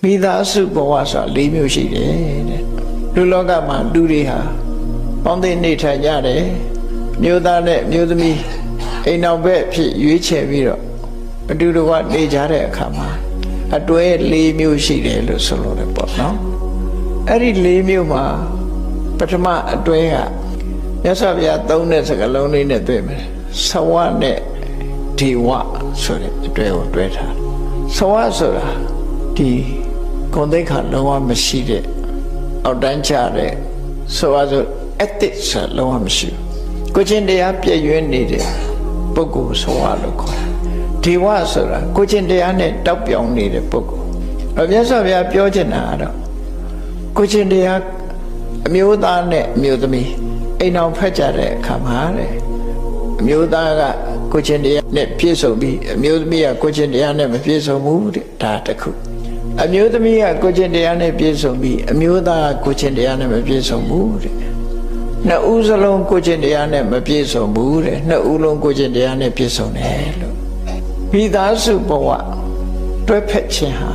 မိသားစုဘဝဆိုတာ၄မျိုးရှိတယ်တဲ့လူလောကမှာလူတွေဟာပေါင်းသိနေထိုင်ကြတယ်မျိုးသားနဲ့မျိုးသမီးအိမ်နောက်ဘက်ဖြစ်ရွေးချယ်ပြီးတော့အတူတကွနေကြတဲ့အခါမှာအတွဲ၄မျိုးရှိတယ်လို့ဆိုလို့လည်းပေါ့နော်အဲ့ဒီ၄မျိုးမှာပထမအတွဲကမြတ်စွာဘုရားသုံးတဲ့စကားလုံးလေးနဲ့တွေ့မယ်သဝနဲ့ဒီဝဆိုတဲ့အတွဲကိုတွဲထားသဝဆိုတာဒီဂုဏ်သိက္ခာလုံးဝမရှိတဲ့အောက်တန်းချတဲ့ဆိုပါစို့ ethics ဆိုလုံးဝမရှိဘူးကိုချင်းတရားပြည့်ရွံ့နေတဲ့ပုဂ္ဂိုလ်ဆိုရလို့ခေါ်တယ်ဒီဝဆိုတာကိုချင်းတရားနဲ့တောက်ပြောင်နေတဲ့ပုဂ္ဂိုလ်မြတ်စွာဘုရားပြောချင်တာကတော့ကိုချင်းတရားအမျိုးသားနဲ့အမျိုးသမီးအိမ်အောင်ဖက်ကြတဲ့အခါမှာတဲ့အမျိုးသားကကိုချင်းတရားနဲ့ပြည့်စုံပြီးအမျိုးသမီးကကိုချင်းတရားနဲ့မပြည့်စုံဘူးတဲ့ဒါတစ်ခုအမျိုးသမီးကကိုချင်းတရားနဲ့ပြည့်စုံပြီးအမျိုးသားကကိုချင်းတရားနဲ့မပြည့်စုံဘူးတဲ့နှစ်ဦးစလုံးကိုချင်းတရားနဲ့မပြည့်စုံဘူးတဲ့နှစ်ဦးလုံးကိုချင်းတရားနဲ့ပြည့်စုံတယ်လို့မိသားစုဘဝတွဲဖက်ခြင်းဟာ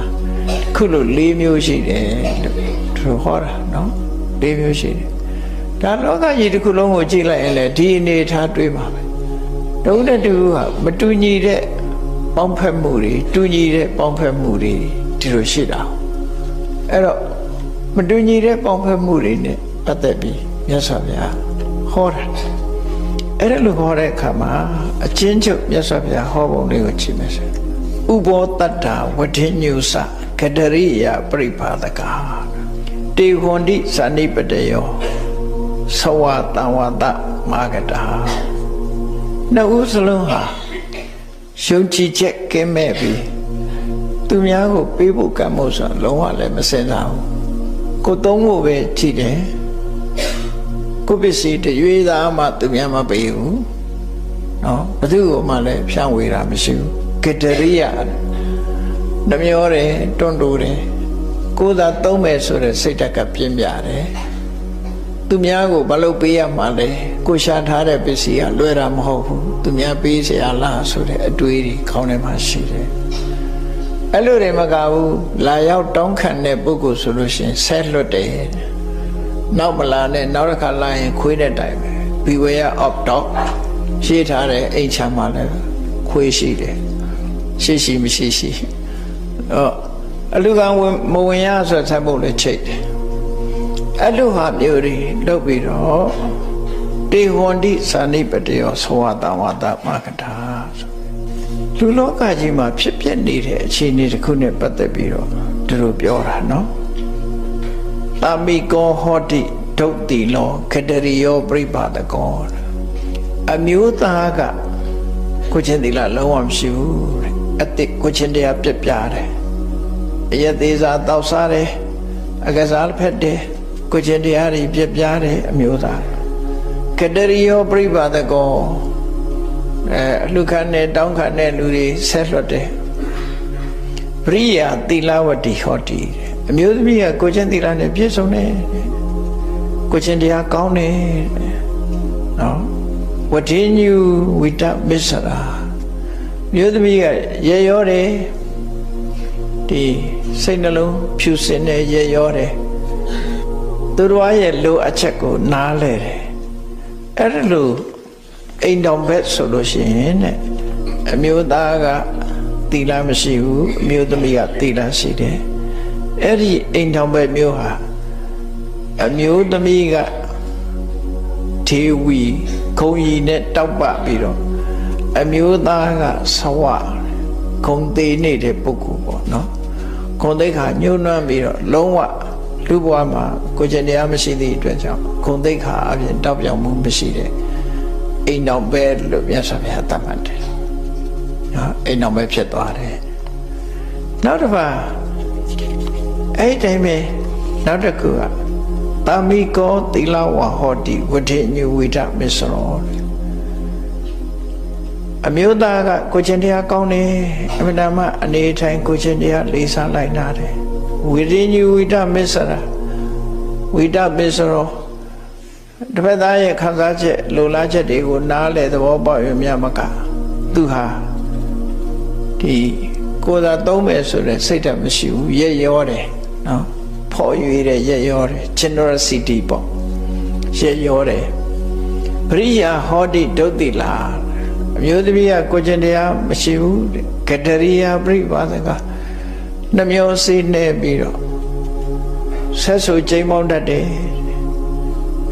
ခုလို၄မျိုးရှိတယ်လို့သူဟောတာနော်၄မျိုးရှိတယ်ဒါလောကကြီးတစ်ခုလုံးကိုကြည့်လိုက်ရင်လည်းဒီအနေထားတွေးပါပဲတုံးတဲ့တူကမတူညီတဲ့ပေါင်းဖက်မှုတွေတူညီတဲ့ပေါင်းဖက်မှုတွေဒီလိုရှိတာအဲ့တော့မတူညီတဲ့ပေါင်းဖက်မှုတွေနဲ့ပတ်သက်ပြီးမြတ်စွာဘုရားဟောတာအဲ့ဒါလိုဟောတဲ့အခါမှာအချင်းချုပ်မြတ်စွာဘုရားဟောပုံလေးကိုကြည့်မယ်ဆိုဥဘောတတ္တဝဋ္ဌိညုစကတရိယပရိပါဒကာတေဟွန်တိဇာနိပတယောသဝတံဝတမာဂတာနှစ်ဦးစလုံးဟာယုံကြည်ချက်ကင်းမဲ့ပြီးသူများကိုပေးဖို့ကံမို့ဆိုလုံးဝလည်းမစင်စားဘူးကိုသုံးဖို့ပဲကြည့်တယ်ကိုပစ္စည်းတရွေးသားမှသူများမပေးဘူးနော်ဘယ်သူ့ကိုမှလည်းဖြန့်ဝေတာမရှိဘူးကတရိယနှမျောတယ်တွန့်တိုးတယ်ကိုယ်သာသုံးမယ်ဆိုတဲ့စိတ်ဓာတ်ကပြင်းပြတယ်သူများကိုဘာလို့ပေးရမှာလဲကိုရှာထားတဲ့ပစ္စည်းကလွယ်တာမဟုတ်ဘူးသူများပေးเสียလားဆိုတဲ့အတွေးတွေခေါင်းထဲမှာရှိတယ်အဲ့လိုတွေမကဘူးလာရောက်တောင်းခံတဲ့ပုဂ္ဂိုလ်ဆိုလို့ရှိရင်ဆက်လွတ်တယ်နောက်မလာနဲ့နောက်တစ်ခါလာရင်ခွေးတဲ့တိုင်ပဲ beware of dog ရှင်းထားတဲ့အိမ်ချမ်းမှာလည်းခွေးရှိတယ်ရှိမရှိအလူကံမဝင်ရဆိုဆက်ဖို့လည်းချိတ်တယ်အဲ့လိုဟာမျိုးတွေလုပ်ပြီးတော့တေဟွန်တိဇာနိပတယောသဝတံဝတမာဂတာလူလောကကြီးမှာဖြစ်ပျက်နေတဲ့အခြေအနေတစ်ခုနဲ့ပတ်သက်ပြီးတော့သူတို့ပြောတာနော်တာမိကောဟောတိဒုတ်တိလောခတရိယောပရိပါဒကောအမျိုးသားကကိုချင်းသီလလုံးဝမရှိဘူးတဲ့အတိတ်ကိုချင်းတရားပြက်ပြားတယ်အယသေးစားတောက်စားတယ်အကစားဖက်တယ်ကိုချင်းတရားတွေပြက်ပြားတယ်အမျိုးသားခတရိယောပရိပါဒကောအလှခံနဲ့တောင်းခံတဲ့လူတွေဆက်လွတ်တယ်ပရိယာသီလဝတိဟောတိအမျိုးသမီးကကိုချင်းသီလနဲ့ပြည့်စုံတယ်ကိုချင်းတရားကောင်းတယ်နော်ဝဋ္ဌိညုဝိတမစ္ဆရာမျိုးသမီးကရေရောတယ်ဒီစိတ်နှလုံးဖြူစင်တဲ့ရေရောတယ်သူတော်ရဲ့လိုအပ်ချက်ကိုနားလဲတယ်အဲ့ဒါလို့အိမ်တော်ဘက်ဆိုလို့ရှိရင်တဲ့အမျိုးသားကသီလမရှိဘူးအမျိုးသမီးကသီလရှိတယ်အဲ့ဒီအိမ်တော်ဘက်မျိုးဟာအမျိုးသမီးကထေဝီခုံရီနဲ့တောက်ပပြီးတော့အမျိုးသားကဆဝခုံသေးနေတဲ့ပုဂ္ဂိုလ်ပေါ့နော်ခုံသိက္ခာညှိုးနှွမ်းပြီးတော့လုံးဝလူဘဝမှာကိုယ်ကျင်တရားမရှိသည့်အတွက်ကြောင့်ခုံသိက္ခာအပြင်တောက်ပြောင်မှုမရှိတဲ့အိမ်တော်ပဲလို့မြတ်စွာဘုရားသတ်မှတ်တယ်နော်အိမ်တော်ပဲဖြစ်သွားတယ်နောက်တစ်ပါးအဲ့တိုင်းပဲနောက်တစ်ခုကတာမိကောသီလဝဟောတိဝဋ္ဌိညုဝိဒမစ္ဆရောအမျိုးသားကကိုချင်းတရားကောင်းတယ်အမှန်တမ်းအနေထိုင်ကိုချင်းတရားလေးစားလိုက်နာတယ်ဝဋ္ဌိညုဝိဒမစ္ဆရာဝိဒမစ္ဆရောတစ်ဖက်သားရဲ့ခံစားချက်လိုလားချက်တွေကိုနားလည်သဘောပေါက်ရမြမကသူဟာဒီ ကိုယ်သာသုံးမယ်ဆိုတဲ့စိတ်ဓာတ်မရှိဘူးရက်ရောတယ်နော်ဖော်ရွေတဲ့ရက်ရောတယ် generosity ပေါ့ရက်ရောတယ်ပရိယာဟောတိဒုတ်တိလာအမျိုးသမီးကကိုကျင်တရားမရှိဘူးကတရိယာပြိပါဒကနှမျိုးစေးနေပြီးတော့ဆက်ဆူချိန်ပေါင်းတတ်တယ်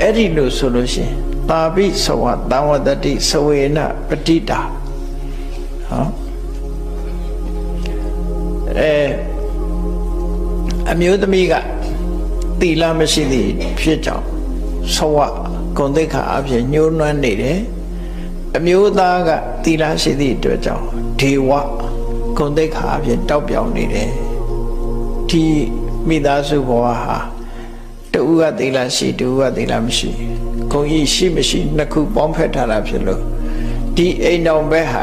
အဲ့ဒီလိုဆိုလို့ရှိရင်တာပိသဝတံဝတ္တိသဝေနပတိတာဟောအမျိုးသမီးကသီလမရှိသည့်ဖြစ်ကြောင်းသဝဂုဏ်သိက္ခာအဖြစ်ညှိုးနွမ်းနေတယ်အမျိုးသားကသီလရှိသည့်အတွက်ကြောင့်ဒေဝဂုဏ်သိက္ခာအဖြစ်တောက်ပြောင်နေတယ်ဒီမိသားစုဘဝဟာတူကသီလရှိတူကသီလမရှိဂုဏ်ကြီးရှိမရှိနှစ်ခုပေါင်းဖက်ထားတာဖြစ်လို့ဒီအိမ်တော်ဘက်ဟာ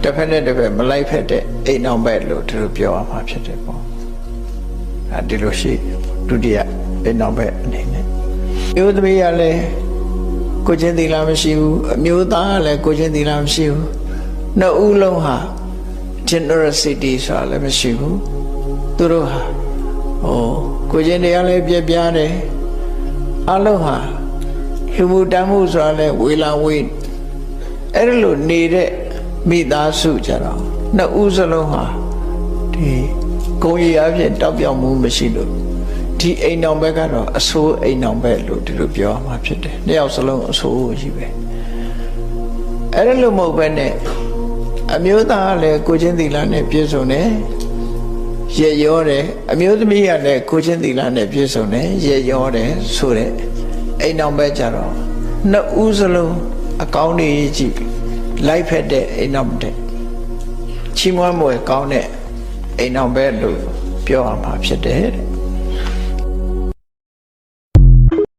တစ်ဖက်နဲ့တစ်ဖက်မလိုက်ဖက်တဲ့အိမ်တော်ဘက်လို့သူတို့ပြောရမှာဖြစ်တယ်ပေါ့အဲဒီလိုရှိဒုတိယအိမ်တော်ဘက်အနေနဲ့မျိုးသမီးကလည်းကိုချင်းသီလမရှိဘူးအမျိုးသားကလည်းကိုချင်းသီလမရှိဘူးနှစ်ဦးလုံးဟာ generosity ဆိုတာလည်းမရှိဘူးသူတို့ဟာကိုချင်းတရားလည်းပြပြတယ်အလုံးဟာလူမှုတမ်းမှုဆိုတာလည်းဝေလာဝေးအဲ့လိုနေတဲ့မိသားစုကြတော့နှစ်ဦးစလုံးဟာဒီကိုယ်ရည်အဖြစ်တောက်ပြောင်မှုမရှိလို့ဒီအိမ်တော်ဘက်ကတော့အဆိုးအိမ်တော်ဘက်လို့ဒီလိုပြောရမှာဖြစ်တယ်နှစ်ယောက်စလုံးအဆိုးကြီးပဲအဲ့လိုမဟုတ်ပဲနဲ့အမျိုးသားကလည်းကိုချင်းသီလနဲ့ပြည့်စုံတယ်ရက်ရောတယ်အမျိုးသမီးကလည်းကိုချင်းသီလနဲ့ပြည့်စုံတယ်ရက်ရောတယ်ဆိုတဲ့အိမ်တော်ဘက်ကြတော့နှစ်ဦးစလုံးအကောင်းကြီးကြည့်လိုက်ဖက်တဲ့အိမ်တော်တဲ့ချီးမွမ်းမွယ်ကောင်းတဲ့အိမ်တော်ဘက်လို့ပြောရမှာဖြစ်တယ်တဲ့